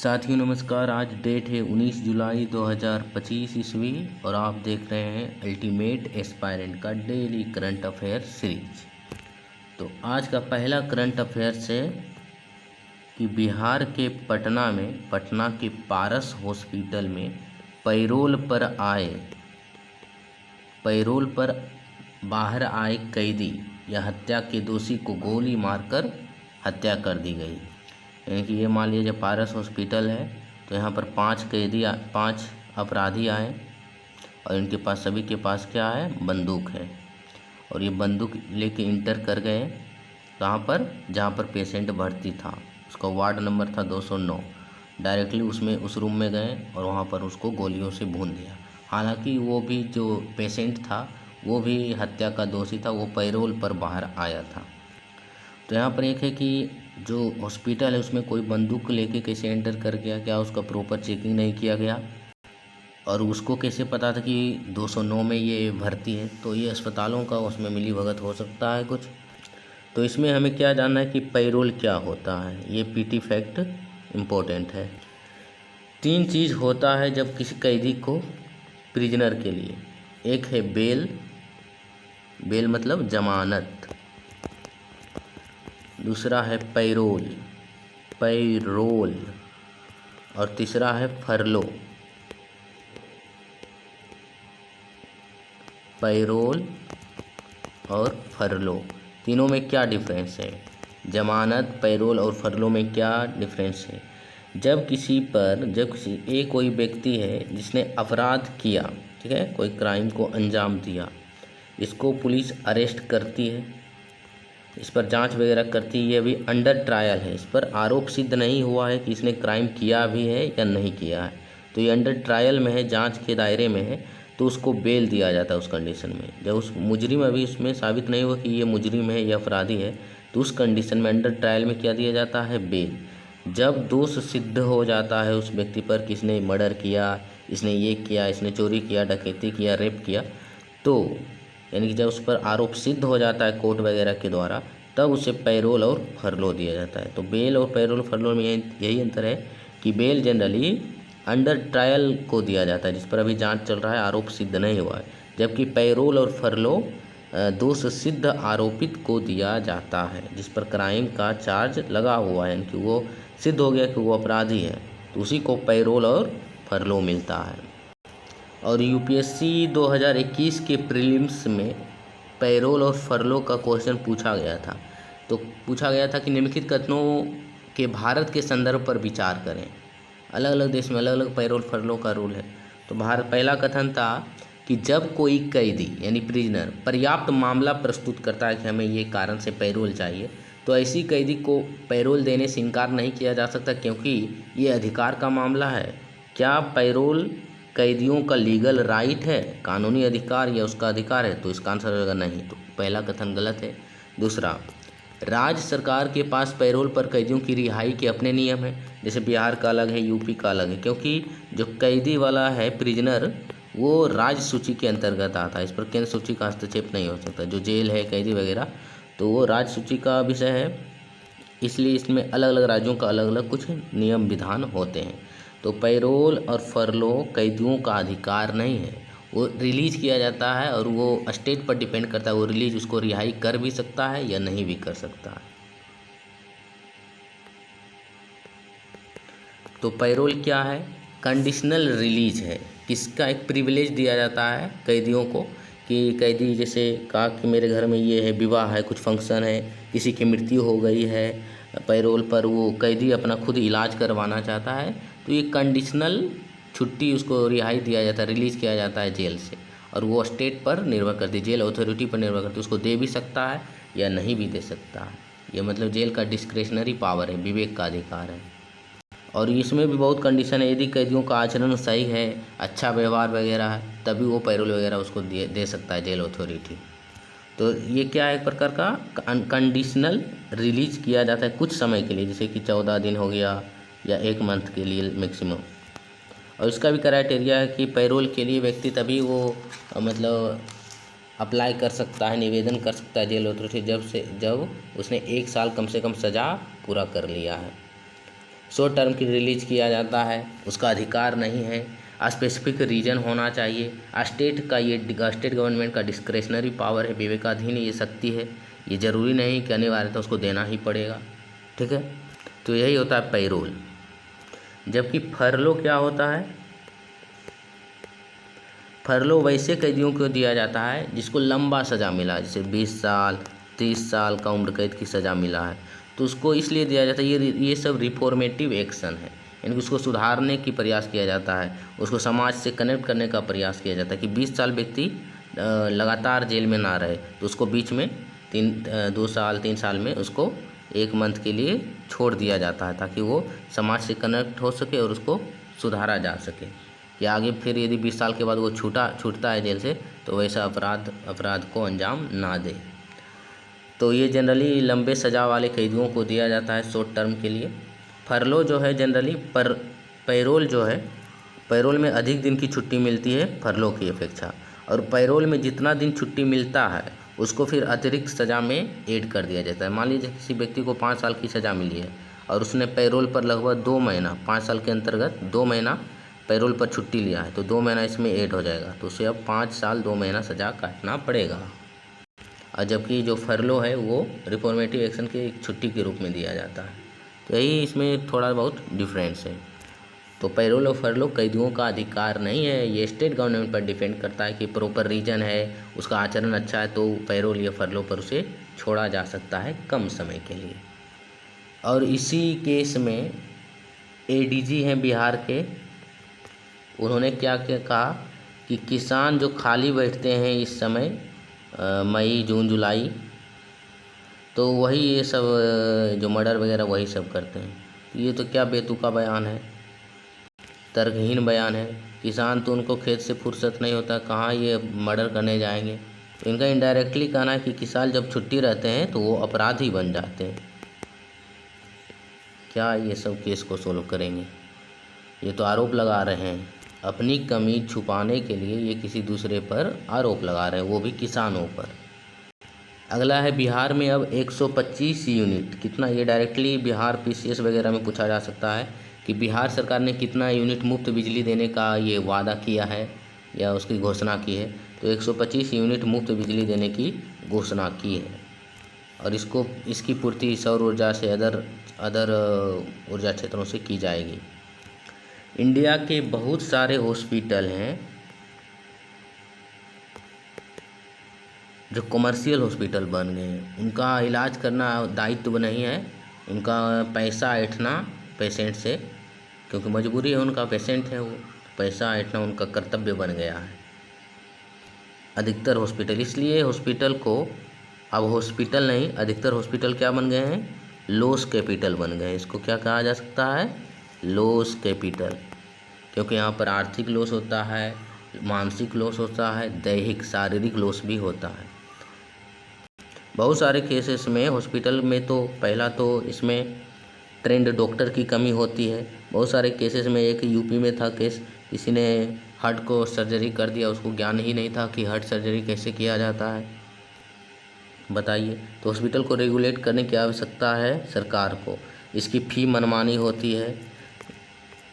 साथियों नमस्कार। आज डेट है 19 जुलाई 2025 ईस्वी और आप देख रहे हैं अल्टीमेट एस्पायरेंट का डेली करंट अफेयर सीरीज। तो आज का पहला करंट अफेयर्स है कि बिहार के पटना के पारस हॉस्पिटल में पैरोल पर बाहर आए कैदी या हत्या के दोषी को गोली मारकर हत्या कर दी गई। यानी कि ये मान लीजिए पारस हॉस्पिटल है तो यहाँ पर 5 अपराधी आए और इनके पास सभी के पास क्या है, बंदूक है। और ये बंदूक लेके इंटर कर गए कहाँ पर, जहाँ पर पेशेंट भर्ती था। उसका वार्ड नंबर था 209। डायरेक्टली उस रूम में गए और वहाँ पर उसको गोलियों से भून दिया। हालांकि वो भी जो पेशेंट था वो भी हत्या का दोषी था, वो पैरोल पर बाहर आया था। तो यहाँ पर एक है कि जो हॉस्पिटल है उसमें कोई बंदूक लेके कैसे एंटर कर गया, क्या उसका प्रॉपर चेकिंग नहीं किया गया और उसको कैसे पता था कि 209 में ये भर्ती है। तो ये अस्पतालों का उसमें मिली भगत हो सकता है कुछ। तो इसमें हमें क्या जानना है कि पैरोल क्या होता है, ये पीटी फैक्ट इम्पोर्टेंट है। 3 चीज़ होता है जब किसी कैदी को प्रिजनर के लिए। एक है बेल मतलब जमानत, दूसरा है पैरोल और तीसरा है फरलो। पैरोल और फरलो तीनों में क्या डिफरेंस है, जमानत, पैरोल और फरलो में क्या डिफरेंस है। जब किसी कोई व्यक्ति है जिसने अपराध किया, ठीक है, कोई क्राइम को अंजाम दिया, इसको पुलिस अरेस्ट करती है, इस पर जांच वगैरह करती है, ये अभी अंडर ट्रायल है, इस पर आरोप सिद्ध नहीं हुआ है कि इसने क्राइम किया भी है या नहीं किया है, तो ये अंडर ट्रायल में है, जांच के दायरे में है, तो उसको बेल दिया जाता है उस कंडीशन में। जब उस मुजरिम अभी उसमें साबित नहीं हुआ कि ये मुजरिम है या अपराधी है, तो उस कंडीशन में अंडर ट्रायल में क्या दिया जाता है, बेल। जब दोष सिद्ध हो जाता है उस व्यक्ति पर कि इसने मर्डर किया, इसने ये किया, इसने चोरी किया, डकैती किया, रेप किया, तो यानी कि जब उस पर आरोप सिद्ध हो जाता है कोर्ट वगैरह के द्वारा, तब उसे पैरोल और फरलो दिया जाता है। तो बेल और पैरोल फरलो में यही अंतर है कि बेल जनरली अंडर ट्रायल को दिया जाता है, जिस पर अभी जांच चल रहा है, आरोप सिद्ध नहीं हुआ है, जबकि पैरोल और फरलो दोष सिद्ध आरोपित को दिया जाता है, जिस पर क्राइम का चार्ज लगा हुआ है, यानी कि वो सिद्ध हो गया कि वो अपराधी है, तो उसी को पैरोल और फरलो मिलता है। और यूपीएससी 2021 के प्रीलिम्स में पैरोल और फरलो का क्वेश्चन पूछा गया था। तो पूछा गया था कि निम्नलिखित कथनों के भारत के संदर्भ पर विचार करें। अलग अलग देश में अलग अलग पैरोल फरलो का रूल है। तो पहला कथन था कि जब कोई कैदी यानी प्रिजनर पर्याप्त मामला प्रस्तुत करता है कि हमें ये कारण से पैरोल चाहिए, तो ऐसी कैदी को पैरोल देने से इनकार नहीं किया जा सकता, क्योंकि ये अधिकार का मामला है। क्या पैरोल कैदियों का लीगल राइट है, कानूनी अधिकार या उसका अधिकार है? तो इसका आंसर होगा नहीं, तो पहला कथन गलत है। दूसरा, राज्य सरकार के पास पैरोल पर कैदियों की रिहाई के अपने नियम हैं, जैसे बिहार का अलग है, यूपी का अलग है, क्योंकि जो कैदी वाला है प्रिजनर वो राज्य सूची के अंतर्गत आता है, इस पर केंद्र सूची का हस्तक्षेप नहीं हो सकता। जो जेल है, कैदी वगैरह, तो वो राज्य सूची का विषय है, इसलिए इसमें अलग अलग राज्यों का अलग अलग कुछ नियम विधान होते हैं। तो पैरोल और फरलो कैदियों का अधिकार नहीं है, वो रिलीज़ किया जाता है और वो स्टेट पर डिपेंड करता है, वो रिलीज उसको रिहाई कर भी सकता है या नहीं भी कर सकता है। तो पैरोल क्या है, कंडीशनल रिलीज है, किसका एक प्रिविलेज दिया जाता है कैदियों को, कि कैदी जैसे कहा कि मेरे घर में ये है, विवाह है, कुछ फंक्शन है, किसी की मृत्यु हो गई है, पैरोल पर वो कैदी अपना खुद इलाज करवाना चाहता है, तो ये कंडीशनल छुट्टी, उसको रिहाई दिया जाता है, रिलीज़ किया जाता है जेल से, और वो स्टेट पर निर्भर करती है, जेल अथॉरिटी पर निर्भर करती है, उसको दे भी सकता है या नहीं भी दे सकता है। ये मतलब जेल का डिस्क्रेशनरी पावर है, विवेक का अधिकार है। और इसमें भी बहुत कंडीशन है, यदि कैदियों का आचरण सही है, अच्छा व्यवहार वगैरह है, तभी वो पैरोल वगैरह उसको दे सकता है जेल अथॉरिटी। तो ये क्या है, एक प्रकार का अनकंडीशनल रिलीज किया जाता है कुछ समय के लिए, जैसे कि 14 दिन हो गया या 1 मंथ के लिए मैक्सिमम। और इसका भी क्राइटेरिया है कि पैरोल के लिए व्यक्ति तभी वो मतलब अप्लाई कर सकता है, निवेदन कर सकता है जेल अथॉरिटी जब उसने 1 साल कम से कम सज़ा पूरा कर लिया है। शॉर्ट टर्म की रिलीज किया जाता है, उसका अधिकार नहीं है। स्पेसिफिक रीजन होना चाहिए। स्टेट गवर्नमेंट का डिस्क्रेशनरी पावर है, विवेकाधीन ये शक्ति है, ये ज़रूरी नहीं कि अनिवार्यता उसको देना ही पड़ेगा। ठीक है, तो यही होता है पैरोल। जबकि फरलो क्या होता है? फरलो वैसे कैदियों को दिया जाता है जिसको लंबा सज़ा मिला, जैसे 20 साल 30 साल का उम्र कैद की सज़ा मिला है, तो उसको इसलिए दिया जाता है। ये सब रिफॉर्मेटिव एक्शन है, यानी उसको सुधारने की प्रयास किया जाता है, उसको समाज से कनेक्ट करने का प्रयास किया जाता है कि 20 साल व्यक्ति लगातार जेल में ना रहे, तो उसको बीच में 2 साल 3 साल में उसको 1 मंथ के लिए छोड़ दिया जाता है, ताकि वो समाज से कनेक्ट हो सके और उसको सुधारा जा सके कि आगे फिर यदि 20 साल के बाद वो छूटता है जेल से, तो वैसा अपराध को अंजाम ना दे। तो ये जनरली लंबे सज़ा वाले कैदियों को दिया जाता है शॉर्ट टर्म के लिए। फरलो जो है जनरली पैरोल जो है, पैरोल में अधिक दिन की छुट्टी मिलती है फरलो की अपेक्षा, और पैरोल में जितना दिन छुट्टी मिलता है उसको फिर अतिरिक्त सज़ा में ऐड कर दिया जाता है। मान लीजिए किसी व्यक्ति को 5 साल की सज़ा मिली है और उसने पैरोल पर लगभग 2 महीना, 5 साल के अंतर्गत 2 महीना पैरोल पर छुट्टी लिया है, तो 2 महीना इसमें ऐड हो जाएगा, तो उसे अब 5 साल 2 महीना सज़ा काटना पड़ेगा। और जबकि जो फरलो है वो रिफॉर्मेटिव एक्शन के एक छुट्टी के रूप में दिया जाता है। तो यही इसमें थोड़ा बहुत डिफरेंस है। तो पैरोल और फरलो कैदियों का अधिकार नहीं है, ये स्टेट गवर्नमेंट पर डिपेंड करता है कि प्रॉपर रीजन है, उसका आचरण अच्छा है, तो पैरोल या फरलो पर उसे छोड़ा जा सकता है कम समय के लिए। और इसी केस में एडीजी हैं बिहार के, उन्होंने क्या क्या कहा कि किसान जो खाली बैठते हैं इस समय मई जून जुलाई, तो वही ये सब जो मर्डर वगैरह वही सब करते हैं। ये तो क्या बेतुका बयान है, तर्कहीन बयान है। किसान तो उनको खेत से फुर्सत नहीं होता, कहाँ ये मर्डर करने जाएंगे। तो इनका इनडायरेक्टली कहना है कि किसान जब छुट्टी रहते हैं तो वो अपराधी बन जाते हैं। क्या ये सब केस को सोल्व करेंगे? ये तो आरोप लगा रहे हैं, अपनी कमी छुपाने के लिए ये किसी दूसरे पर आरोप लगा रहे हैं, वो भी किसानों पर। अगला है बिहार में अब 125 यूनिट, कितना ये डायरेक्टली बिहार पीसीएस वगैरह में पूछा जा सकता है कि बिहार सरकार ने कितना यूनिट मुफ्त बिजली देने का ये वादा किया है या उसकी घोषणा की है। तो 125 यूनिट मुफ्त बिजली देने की घोषणा की है, और इसकी पूर्ति सौर ऊर्जा से अदर ऊर्जा क्षेत्रों से की जाएगी। इंडिया के बहुत सारे हॉस्पिटल हैं जो कमर्शियल हॉस्पिटल बन गए हैं, उनका इलाज करना दायित्व नहीं है, उनका पैसा ऐंठना पेशेंट से, क्योंकि मजबूरी है, उनका पेशेंट है, वो पैसा ऐंठना उनका कर्तव्य बन गया है अधिकतर हॉस्पिटल। इसलिए हॉस्पिटल को अब हॉस्पिटल नहीं, अधिकतर हॉस्पिटल क्या बन गए हैं? लॉस कैपिटल बन गए हैं। इसको क्या कहा जा सकता है? लॉस कैपिटल, क्योंकि यहाँ पर आर्थिक लॉस होता है, मानसिक लॉस होता है, दैहिक शारीरिक लॉस भी होता है। बहुत सारे केसेस में हॉस्पिटल में तो पहला तो इसमें ट्रेंड डॉक्टर की कमी होती है। बहुत सारे केसेस में, एक यूपी में था केस, किसी ने हार्ट को सर्जरी कर दिया, उसको ज्ञान ही नहीं था कि हार्ट सर्जरी कैसे किया जाता है, बताइए। तो हॉस्पिटल को रेगुलेट करने की आवश्यकता है सरकार को। इसकी फ़ी मनमानी होती है,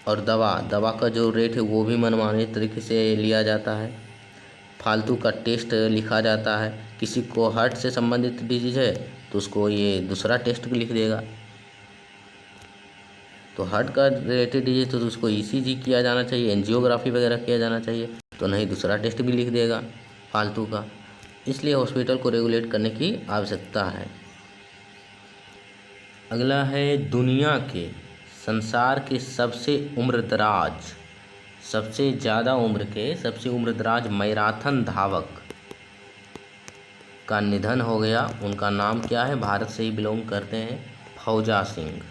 और दवा का जो रेट है वो भी मनमाने तरीके से लिया जाता है। फालतू का टेस्ट लिखा जाता है, किसी को हार्ट से संबंधित डिजीज़ है तो उसको ये दूसरा टेस्ट भी लिख देगा, तो हार्ट का रिलेटेड डिजीज तो उसको ईसीजी किया जाना चाहिए, एंजियोग्राफी वगैरह किया जाना चाहिए, तो नहीं दूसरा टेस्ट भी लिख देगा फालतू का। इसलिए हॉस्पिटल को रेगुलेट करने की आवश्यकता है। अगला है दुनिया के, संसार के सबसे उम्रदराज, सबसे ज़्यादा उम्र के, सबसे उम्रदराज मैराथन धावक का निधन हो गया। उनका नाम क्या है? भारत से ही बिलोंग करते हैं, फौजा सिंह।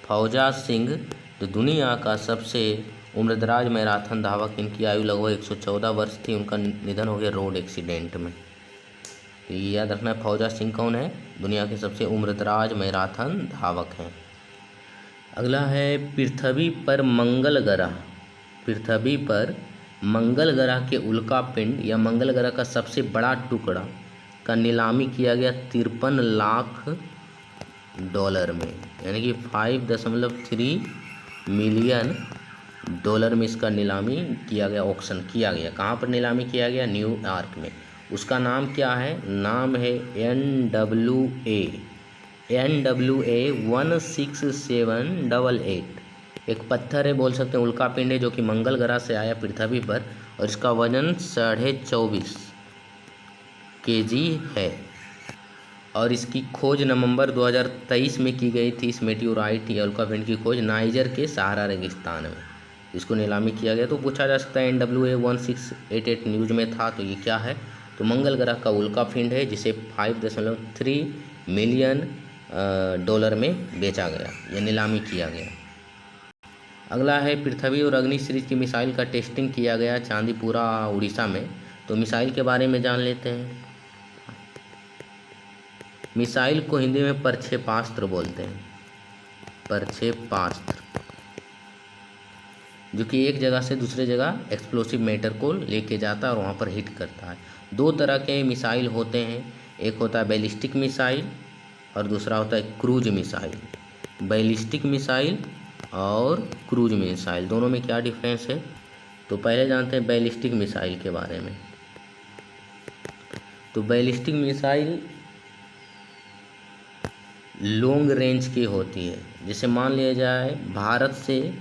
फौजा सिंह जो दुनिया का सबसे उम्रदराज मैराथन धावक, इनकी आयु लगभग 114 वर्ष थी, उनका निधन हो गया रोड एक्सीडेंट में। तो ये याद रखना है, फौजा सिंह कौन है? दुनिया के सबसे उम्रदराज मैराथन धावक हैं। अगला है पृथ्वी पर मंगल ग्रह, पृथ्वी पर मंगल ग्रह के उल्का पिंड या मंगल ग्रह का सबसे बड़ा टुकड़ा का नीलामी किया गया 53 लाख डॉलर में, यानी कि 5.3 मिलियन डॉलर में इसका नीलामी किया गया, ऑक्शन किया गया। कहाँ पर नीलामी किया गया? न्यूयॉर्क में। उसका नाम क्या है? नाम है NWA 16788। एक पत्थर है, बोल सकते हैं उल्का पिंड है, जो कि मंगल ग्रह से आया पृथ्वी पर, और इसका वजन 24.5 kg है। और इसकी खोज नवंबर 2023 में की गई थी। इस मेटियोराइट या उल्का पिंड की खोज नाइजर के सहारा रेगिस्तान में, इसको नीलामी किया गया। तो पूछा जा सकता है NWA 1688 न्यूज में था, तो ये क्या है? तो मंगल ग्रह का उल्का पिंड है, जिसे 5.3 मिलियन डॉलर में बेचा गया या नीलामी किया गया। अगला है पृथ्वी और अग्नि सीरीज की मिसाइल का टेस्टिंग किया गया चांदीपुरा उड़ीसा में। तो मिसाइल के बारे में जान लेते हैं। मिसाइल को हिंदी में प्रक्षेपास्त्र बोलते हैं, प्रक्षेपास्त्र, जो कि एक जगह से दूसरे जगह एक्सप्लोसिव मैटर को लेके जाता है और वहाँ पर हिट करता है। दो तरह के मिसाइल होते हैं, एक होता है बैलिस्टिक मिसाइल और दूसरा होता है क्रूज मिसाइल। बैलिस्टिक मिसाइल और क्रूज मिसाइल, दोनों में क्या डिफरेंस है? तो पहले जानते हैं बैलिस्टिक मिसाइल के बारे में। तो बैलिस्टिक मिसाइल लॉन्ग रेंज की होती है। जैसे मान लिया जाए भारत से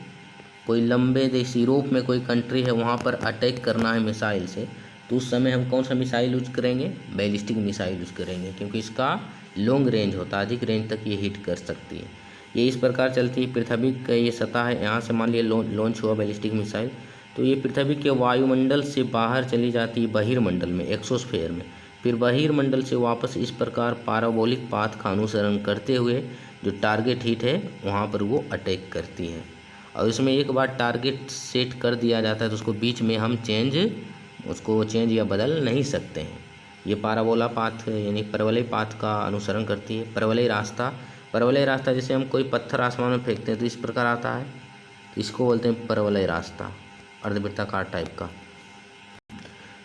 कोई लंबे देश, यूरोप में कोई कंट्री है, वहाँ पर अटैक करना है मिसाइल से, तो उस समय हम कौन सा मिसाइल यूज करेंगे? बैलिस्टिक मिसाइल यूज करेंगे, क्योंकि इसका लॉन्ग रेंज होता है, अधिक रेंज तक ये हिट कर सकती है। ये इस प्रकार चलती है। पृथ्वी का ये सतह है, यहाँ से मान लिया लॉन्च हुआ बैलिस्टिक मिसाइल, तो ये पृथ्वी के वायुमंडल से बाहर चली जाती है बहिर्मंडल में, एक्सोस्फेयर में। फिर बहिर्मंडल से वापस इस प्रकार पाराबोलिक पाथ का अनुसरण करते हुए जो टारगेट हिट है वहाँ पर वो अटैक करती है। और इसमें एक बार टारगेट सेट कर दिया जाता है तो उसको बीच में हम उसको चेंज या बदल नहीं सकते हैं। ये पाराबोला पाथ यानी परवलय पाथ का अनुसरण करती है। परवलय रास्ता जैसे हम कोई पत्थर आसमान में फेंकते हैं तो इस प्रकार आता है, इसको बोलते हैं परवलय रास्ता, अर्धवृत्ताकार टाइप का।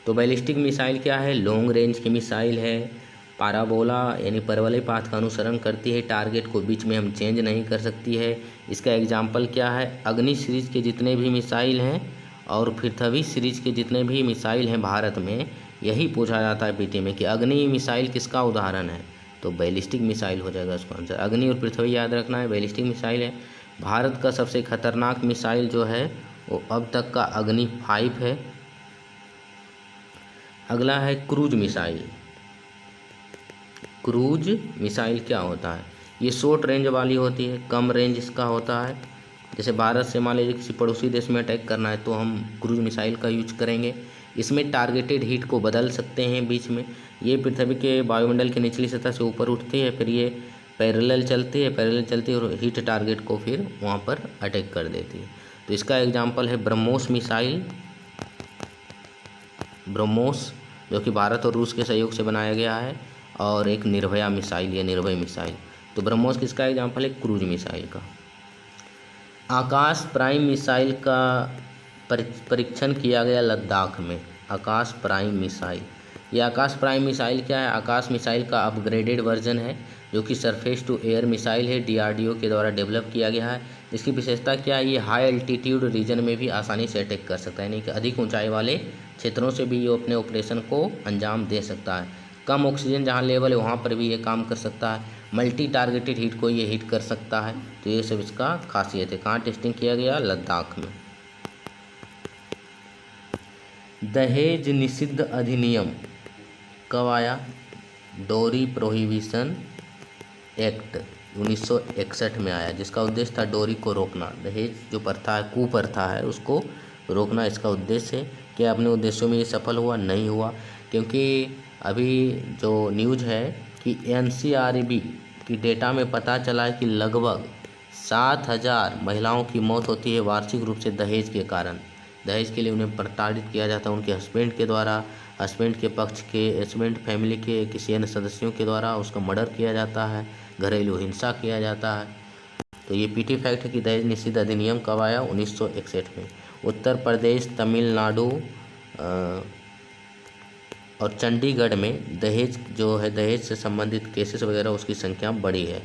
तो बैलिस्टिक मिसाइल क्या है? लॉन्ग रेंज की मिसाइल है, पाराबोला यानी परवलय पाथ का अनुसरण करती है, टारगेट को बीच में हम चेंज नहीं कर सकती है। इसका एग्जाम्पल क्या है? अग्नि सीरीज के जितने भी मिसाइल हैं और पृथ्वी सीरीज के जितने भी मिसाइल हैं भारत में, यही पूछा जाता है पीटी में कि अग्नि मिसाइल किसका उदाहरण है? तो बैलिस्टिक मिसाइल हो जाएगा उसका आंसर। अग्नि और पृथ्वी याद रखना है, बैलिस्टिक मिसाइल है। भारत का सबसे खतरनाक मिसाइल जो है वो अब तक का अग्नि 5 है। अगला है क्रूज मिसाइल। क्रूज मिसाइल क्या होता है? ये शॉर्ट रेंज वाली होती है, कम रेंज इसका होता है। जैसे भारत से मान लीजिए किसी पड़ोसी देश में अटैक करना है तो हम क्रूज मिसाइल का यूज करेंगे। इसमें टारगेटेड हीट को बदल सकते हैं बीच में। ये पृथ्वी के वायुमंडल की निचली सतह से ऊपर उठती है, फिर ये पैरेलल चलती है और हीट टारगेट को फिर वहाँ पर अटैक कर देती है। तो इसका एग्जाम्पल है ब्रह्मोस मिसाइल, ब्रह्मोस, जो कि भारत और रूस के सहयोग से बनाया गया है, और एक निर्भया मिसाइल या निर्भय मिसाइल। तो ब्रह्मोस किसका एग्जाम्पल है? क्रूज मिसाइल का। आकाश प्राइम मिसाइल का परीक्षण किया गया लद्दाख में। आकाश प्राइम मिसाइल, ये आकाश प्राइम मिसाइल क्या है? आकाश मिसाइल का अपग्रेडेड वर्जन है, जो कि सरफेस टू एयर मिसाइल है, DRDO के द्वारा डेवलप किया गया है। इसकी विशेषता क्या है? ये हाई एल्टीट्यूड रीजन में भी आसानी से अटैक कर सकता है, यानी कि अधिक ऊंचाई वाले क्षेत्रों से भी ये अपने ऑपरेशन को अंजाम दे सकता है। कम ऑक्सीजन जहाँ लेवल है वहाँ पर भी ये काम कर सकता है। मल्टी टारगेटेड हिट को ये हिट कर सकता है। तो ये सब इसका खासियत है। कहाँ टेस्टिंग किया गया? लद्दाख में। दहेज निषिद्ध अधिनियम कब आया? डोरी प्रोहिबिशन एक्ट 1961 में आया, जिसका उद्देश्य था डोरी को रोकना। दहेज जो प्रथा है, कुप्रथा है, उसको रोकना इसका उद्देश्य है। क्या अपने उद्देश्यों में ये सफल हुआ? नहीं हुआ, क्योंकि अभी जो न्यूज है कि NCRB की डेटा में पता चला है कि लगभग 7,000 महिलाओं की मौत होती है वार्षिक रूप से दहेज के कारण। दहेज के लिए उन्हें प्रताड़ित किया जाता है उनके हस्बैंड के द्वारा, हस्बैंड के पक्ष के, हस्बैंड फैमिली के किसी अन्य सदस्यों के द्वारा उसका मर्डर किया जाता है, घरेलू हिंसा किया जाता है। तो ये पीटी फैक्ट है कि दहेज निषिद्ध अधिनियम कब आया? 1961 में। उत्तर प्रदेश, तमिलनाडु और चंडीगढ़ में दहेज जो है, दहेज से संबंधित केसेस वगैरह उसकी संख्या बड़ी है।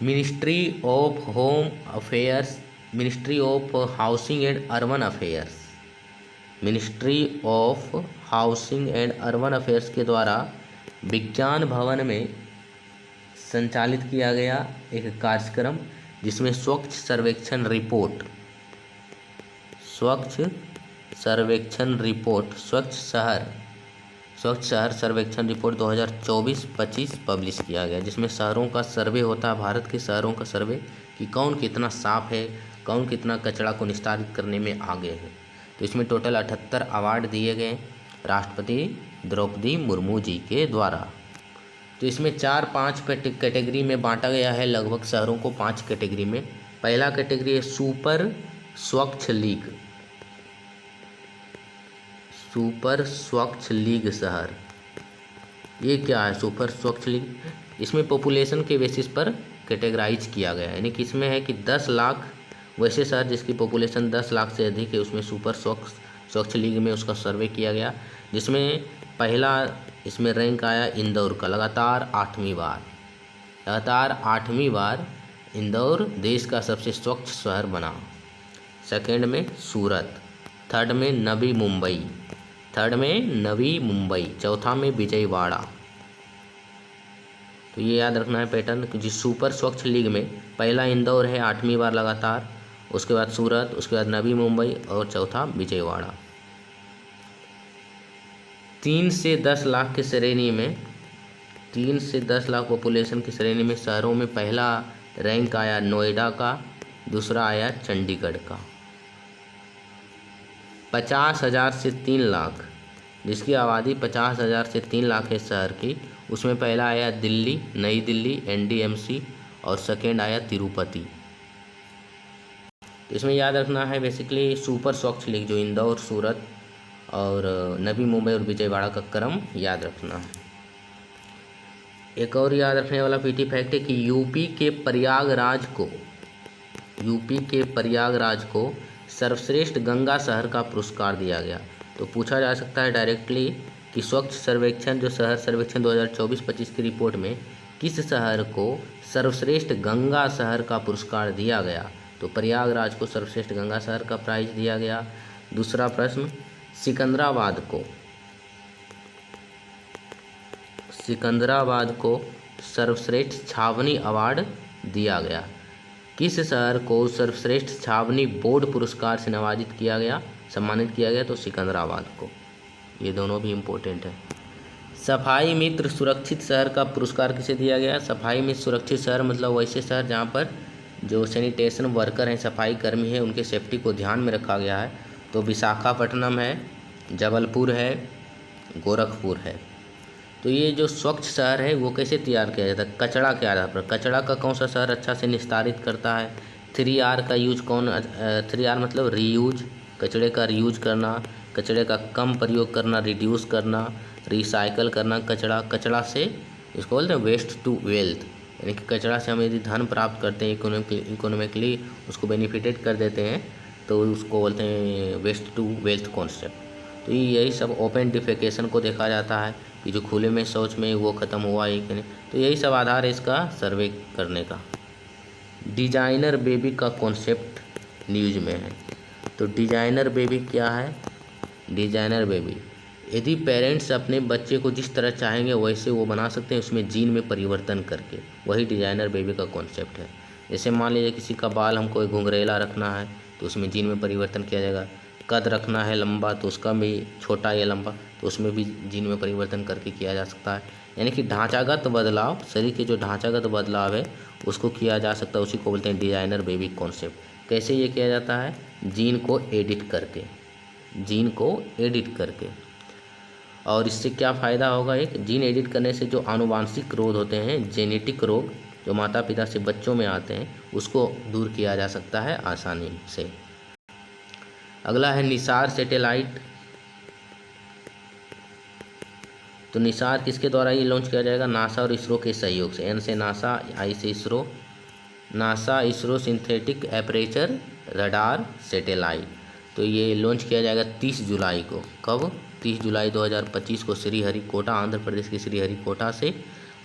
Ministry of home affairs, ministry of housing and urban affairs, ministry of housing and urban affairs के द्वारा विज्ञान भवन में संचालित किया गया एक कार्यक्रम जिसमें स्वच्छ सर्वेक्षण रिपोर्ट, स्वच्छ सर्वेक्षण रिपोर्ट, स्वच्छ शहर सर्वेक्षण रिपोर्ट 2024-25 पब्लिश किया गया, जिसमें शहरों का सर्वे होता है, भारत के शहरों का सर्वे कि कौन कितना साफ है, कौन कितना कचरा को निस्तारित करने में आगे है। तो इसमें टोटल 78 अवार्ड दिए गए राष्ट्रपति द्रौपदी मुर्मू जी के द्वारा। तो इसमें 4-5 कैटेगरी में बांटा गया है, लगभग शहरों को 5 कैटेगरी में। पहला कैटेगरी है सुपर स्वच्छ लीग, सुपर स्वच्छ लीग शहर। ये क्या है सुपर स्वच्छ लीग? इसमें पॉपुलेशन के बेसिस पर कैटेगराइज किया गया है, यानी कि इसमें है कि 10 लाख वैसे शहर जिसकी पॉपुलेशन 10 लाख से अधिक है उसमें सुपर स्वच्छ लीग में उसका सर्वे किया गया, जिसमें पहला इसमें रैंक आया इंदौर का, लगातार 8वीं बार इंदौर देश का सबसे स्वच्छ शहर बना। सेकंड में सूरत, थर्ड में नवी मुंबई, चौथा में विजयवाड़ा। तो ये याद रखना है पैटर्न कि जिस सुपर स्वच्छ लीग में पहला इंदौर है 8वीं बार लगातार, उसके बाद सूरत, उसके बाद नवी मुंबई और चौथा विजयवाड़ा। 3 से 10 लाख की श्रेणी में, 3 से 10 लाख पॉपुलेशन की श्रेणी में शहरों में पहला रैंक आया नोएडा का, दूसरा आया चंडीगढ़ का। 50,000 से 3 लाख, जिसकी आबादी 50,000 से 3 लाख है शहर की, उसमें पहला आया दिल्ली, नई दिल्ली NDMC, और सेकेंड आया तिरुपति। तो इसमें याद रखना है बेसिकली सुपर स्वच्छ लीग जो इंदौर, सूरत और नवी मुंबई और विजयवाड़ा का क्रम याद रखना है। एक और याद रखने वाला पीटी फैक्ट है कि यूपी के प्रयागराज को सर्वश्रेष्ठ गंगा शहर का पुरस्कार दिया गया। तो पूछा जा सकता है डायरेक्टली कि स्वच्छ सर्वेक्षण जो शहर सर्वेक्षण 2024-25 की रिपोर्ट में किस शहर को सर्वश्रेष्ठ गंगा शहर का पुरस्कार दिया गया? तो प्रयागराज को सर्वश्रेष्ठ गंगा शहर का प्राइज दिया गया। दूसरा प्रश्न, सिकंदराबाद को सर्वश्रेष्ठ छावनी अवार्ड दिया गया। किस शहर को सर्वश्रेष्ठ छावनी बोर्ड पुरस्कार से सम्मानित किया गया? तो सिकंदराबाद को। ये दोनों भी इम्पोर्टेंट है। सफाई मित्र सुरक्षित शहर का पुरस्कार किसे दिया गया? सफाई मित्र सुरक्षित शहर मतलब वैसे शहर जहाँ पर जो सैनिटेशन वर्कर हैं, सफाई कर्मी हैं, उनके सेफ्टी को ध्यान में रखा गया है। तो विशाखापट्टनम है, जबलपुर है, गोरखपुर है। तो ये जो स्वच्छ शहर है वो कैसे तैयार किया जाता है? कचरा के आधार पर। कचरा का कौन सा शहर अच्छा से निस्तारित करता है? 3R का यूज 3R मतलब रीयूज, कचरे का रीयूज करना, कचरे का कम प्रयोग करना, रिड्यूस करना, रिसाइकल करना कचरा से, इसको बोलते हैं वेस्ट टू वेल्थ, यानी कि कचरा से हम यदि धन प्राप्त करते हैं, इकोनॉमिकली उसको बेनिफिटेड कर देते हैं, तो उसको बोलते हैं वेस्ट टू वेल्थ कॉन्सेप्ट। तो यही सब ओपन डिफेकेशन को देखा जाता है कि जो खुले में शौच में वो ख़त्म हुआ है कि नहीं। तो यही सब आधार है इसका सर्वे करने का। डिजाइनर बेबी का कॉन्सेप्ट न्यूज में है। तो डिजाइनर बेबी क्या है? डिजाइनर बेबी, यदि पेरेंट्स अपने बच्चे को जिस तरह चाहेंगे वैसे वो बना सकते हैं, उसमें जीन में परिवर्तन करके, वही डिजाइनर बेबी का कॉन्सेप्ट है। जैसे मान लीजिए किसी का बाल हमको घुंघरेला रखना है तो उसमें जीन में परिवर्तन किया जाएगा। कद रखना है लंबा तो उसका भी छोटा या लंबा, तो उसमें भी जीन में परिवर्तन करके किया जा सकता है। यानी कि ढांचागत बदलाव, शरीर के जो ढांचागत बदलाव है उसको किया जा सकता है, उसी को बोलते हैं डिजाइनर बेबी कॉन्सेप्ट। कैसे ये किया जाता है? जीन को एडिट करके। और इससे क्या फ़ायदा होगा? एक जीन एडिट करने से जो आनुवांशिक रोग होते हैं, जेनेटिक रोग जो माता पिता से बच्चों में आते हैं, उसको दूर किया जा सकता है आसानी से। अगला है निसार सैटेलाइट। तो निसार किसके द्वारा ये लॉन्च किया जाएगा? नासा और इसरो के सहयोग से। एन से नासा, आई से ISRO. NASA ISRO synthetic aperture radar satellite. तो ये लॉन्च किया जाएगा 30 जुलाई को। कब? 30 जुलाई 2025 को श्रीहरिकोटा, आंध्र प्रदेश के श्रीहरिकोटा से।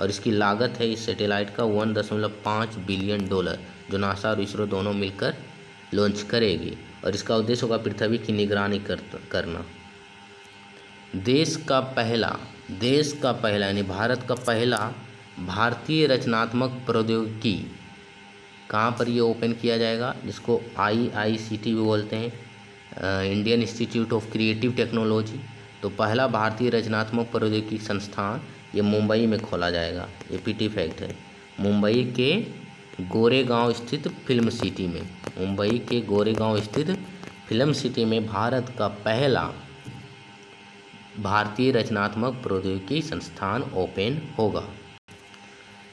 और इसकी लागत है इस सैटेलाइट का $1.5 बिलियन, जो नासा और इसरो दोनों मिलकर लॉन्च करेगी। और इसका उद्देश्य होगा पृथ्वी की निगरानी करना। देश का पहला यानी भारत का पहला भारतीय रचनात्मक प्रौद्योगिकी कहाँ पर ये ओपन किया जाएगा, जिसको IICT भी बोलते हैं, Indian institute of creative technology. तो पहला भारतीय रचनात्मक प्रौद्योगिकी संस्थान ये मुंबई में खोला जाएगा। ये PT फैक्ट है। मुंबई के गोरेगांव स्थित फिल्म सिटी में, मुंबई के गोरेगांव स्थित फिल्म सिटी में भारत का पहला भारतीय रचनात्मक प्रौद्योगिकी संस्थान ओपन होगा।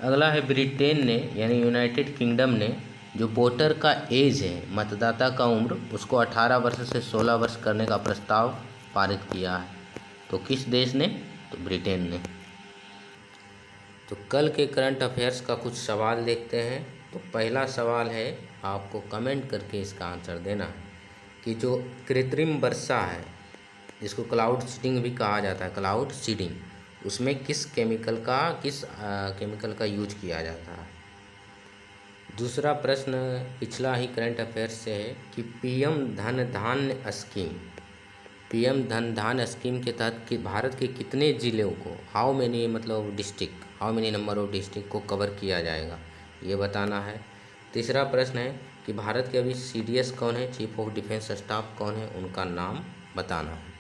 अगला है ब्रिटेन ने यानी यूनाइटेड किंगडम ने जो वोटर का एज है, मतदाता का उम्र, उसको 18 वर्ष से 16 वर्ष करने का प्रस्ताव पारित किया है। तो किस देश ने? तो ब्रिटेन ने। तो कल के करंट अफेयर्स का कुछ सवाल देखते हैं। तो पहला सवाल है, आपको कमेंट करके इसका आंसर देना है कि जो कृत्रिम वर्षा है, जिसको क्लाउड सीडिंग भी कहा जाता है, क्लाउड सीडिंग, उसमें किस केमिकल का यूज किया जाता है। दूसरा प्रश्न पिछला ही करंट अफेयर्स से है कि PM धन धान्य स्कीम के तहत भारत के कितने ज़िलों को, how many number of district को कवर किया जाएगा, ये बताना है। तीसरा प्रश्न है कि भारत के अभी CDS कौन है, चीफ ऑफ डिफेंस स्टाफ कौन है, उनका नाम बताना है।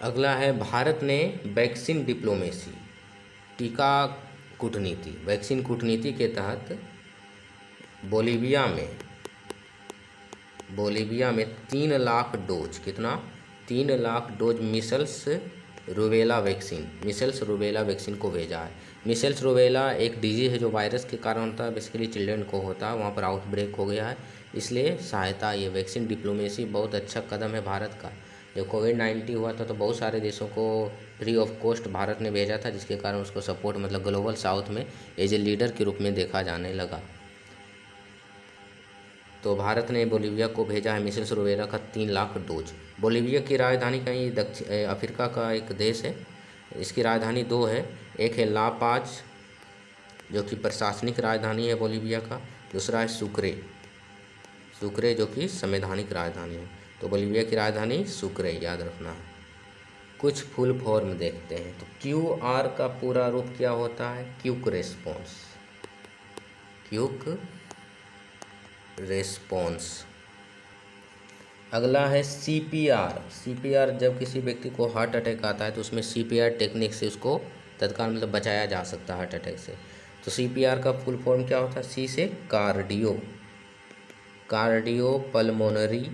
अगला है भारत ने वैक्सीन डिप्लोमेसी, वैक्सीन कूटनीति के तहत बोलीविया में 3 लाख डोज, कितना? 3 lakh dose micelles rubella vaccine को भेजा है। मिसल्स रूबेला एक डिजीज है जो वायरस के कारण होता है, बेसिकली चिल्ड्रन को होता है, वहाँ पर आउटब्रेक हो गया है, इसलिए सहायता, ये वैक्सीन डिप्लोमेसी बहुत अच्छा कदम है भारत का। जब कोविड-19 हुआ था तो बहुत सारे देशों को फ्री ऑफ कॉस्ट भारत ने भेजा था, जिसके कारण उसको सपोर्ट ग्लोबल साउथ में एज ए लीडर के रूप में देखा जाने लगा। तो भारत ने बोलीविया को भेजा है मिसल्स रूबेला का 3 लाख डोज। बोलीविया की राजधानी कहीं दक्षिण अफ्रीका का एक देश है, इसकी राजधानी 2 है, एक है ला पाज जो कि प्रशासनिक राजधानी है बोलीविया का, दूसरा है सुक्रे जो कि संवैधानिक राजधानी है। तो बोलीविया की राजधानी सुक्रे, याद रखना है। कुछ फुल फॉर्म देखते हैं। तो QR का पूरा रूप क्या होता है? Quick response. अगला है CPR जब किसी व्यक्ति को हार्ट अटैक आता है तो उसमें CPR टेक्निक से उसको तत्काल बचाया जा सकता है हार्ट अटैक से। तो CPR का फुल फॉर्म क्या होता है? C से कार्डियो पल्मोनरी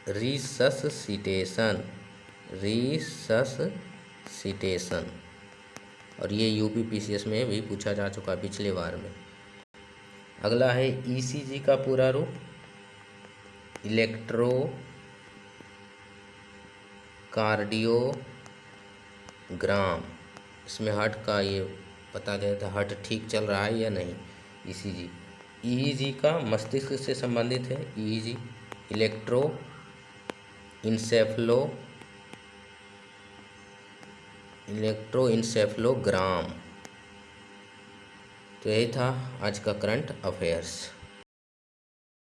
रिसससिटेशन, और ये UPPCS में भी पूछा जा चुका है पिछले बार में। अगला है ECG का पूरा रूप, इलेक्ट्रोकार्डियोग्राम, इसमें हार्ट का ये पता चलता है हार्ट ठीक चल रहा है या नहीं, ECG। EEG का मस्तिष्क से संबंधित है, EEG इलेक्ट्रोइंसेफ्लोग्राम। तो यही था आज का करंट अफेयर्स।